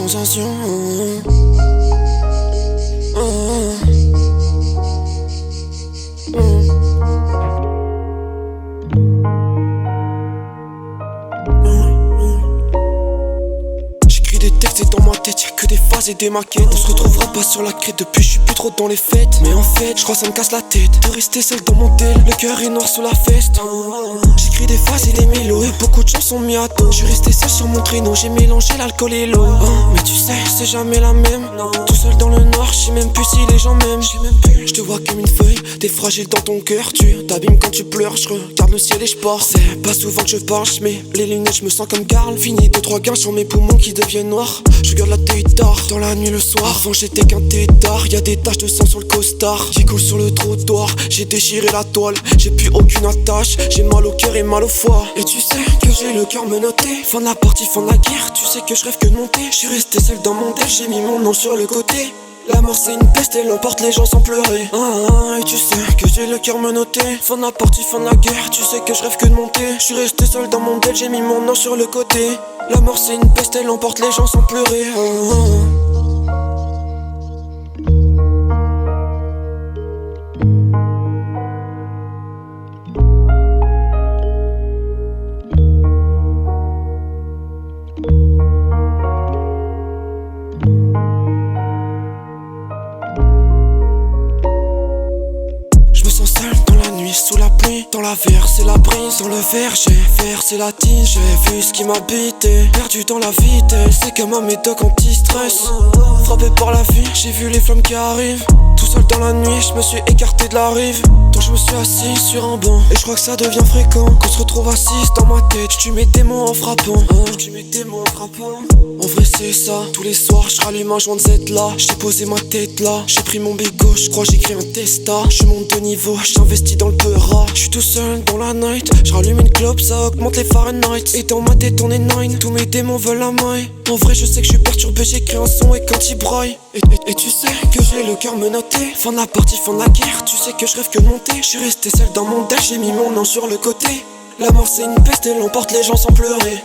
sensation. J'écris des textes et dans ma tête y'a que des phases et des maquettes. On se retrouvera pas sur la crête, depuis je suis plus trop dans les fêtes. Mais en fait je crois ça me casse la tête de rester seul dans mon tel. Le cœur est noir sous la veste. J'écris des phases et des mélos et beaucoup de chansons mis à dos. Je suis resté seul sur mon traîneau, j'ai mélangé l'alcool et l'eau. Mais tu sais c'est jamais la même. Tout seul dans le noir, je sais même plus si les gens m'aiment. Je te vois comme une feuille, t'es fragile dans ton cœur. Tu t'abîmes quand tu pleures, je regarde le ciel et je pars. C'est pas souvent que je parle, je mets les lunettes, je me sens comme Karl. Fini 2-3 gains sur mes poumons qui deviennent noirs. Je regarde la télé tard, dans la nuit le soir. Avant j'étais qu'un tétard, y'a des taches de sang sur le costard qui coulent sur le trottoir. J'ai déchiré la toile, j'ai plus aucune attache. J'ai mal au cœur et mal au foie. Et tu sais que j'ai le cœur menotté. Fin de la partie, fin de la guerre. Tu sais que je rêve que de monter. Je suis resté seul dans mon tel, j'ai mis mon nom sur le côté. La mort c'est une peste, elle emporte les gens sans pleurer. Et tu sais que j'ai le cœur menotté. Fin de la partie, fin de la guerre. Tu sais que je rêve que de monter. Je suis resté seul dans mon tel, j'ai mis mon nom sur le côté. La mort c'est une peste, elle emporte les gens sans pleurer. Sous la pluie, dans la verre c'est la brise. Dans le verre j'ai versé la tige. J'ai vu ce qui m'habitait, perdu dans la vitesse. C'est comme un médoc anti-stress. Frappé par la vie, j'ai vu les flammes qui arrivent. Tout seul dans la nuit, je me suis écarté de la rive. Donc je me suis assis sur un banc. Et je crois que ça devient fréquent qu'on se retrouve assis dans ma tête. Tu mets des mots en frappant. Tu mets des mots en frappant. En vrai c'est ça, tous les soirs je rallume un joint de Z là. J'ai posé ma tête là, j'ai pris mon bégo, je crois j'écris un testa. Je monte de niveau, j'investis dans le peura. Je suis tout seul dans la night, je rallume une clope, ça augmente les Fahrenheit. Et dans ma tête on est nine, tous mes démons veulent la maille. En vrai je sais que je suis perturbé, j'écris un son et quand il braille. Et tu sais que j'ai le cœur menotté. Fin de la partie, fin de la guerre. Tu sais que je rêve que de monter. Je suis resté seul dans mon tel, j'ai mis mon nom sur le côté. La mort c'est une peste, elle emporte les gens sans pleurer.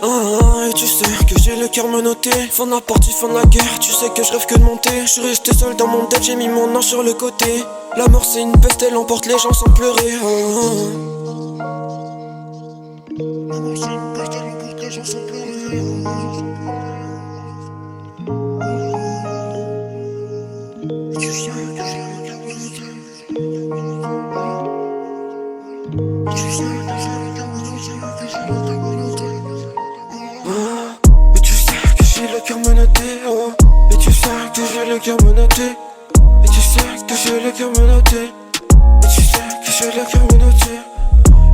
Et tu sais que j'ai le cœur menotté. Fin de la partie, fin de la guerre. Tu sais que je rêve que de monter. Je suis resté seul dans mon tel, j'ai mis mon nom sur le côté. La mort c'est une peste, elle emporte les gens sans pleurer. La mort c'est une peste, elle emporte les gens sans pleurer. Et tu sais que j'ai le cœur menotté. Et tu sais que j'ai le cœur menotté. Et tu sais que j'ai le cœur menotté. Et tu sais que j'ai le cœur menotté. Et tu sais que j'ai le cœur menotté. Et tu sais que j'ai le cœur menotté.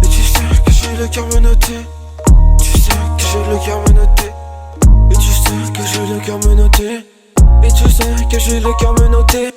Et tu sais que j'ai le cœur menotté. Tu sais que j'ai le cœur menotté. Et tu sais que j'ai le cœur menotté. Et tu sais que j'ai le cœur menotté.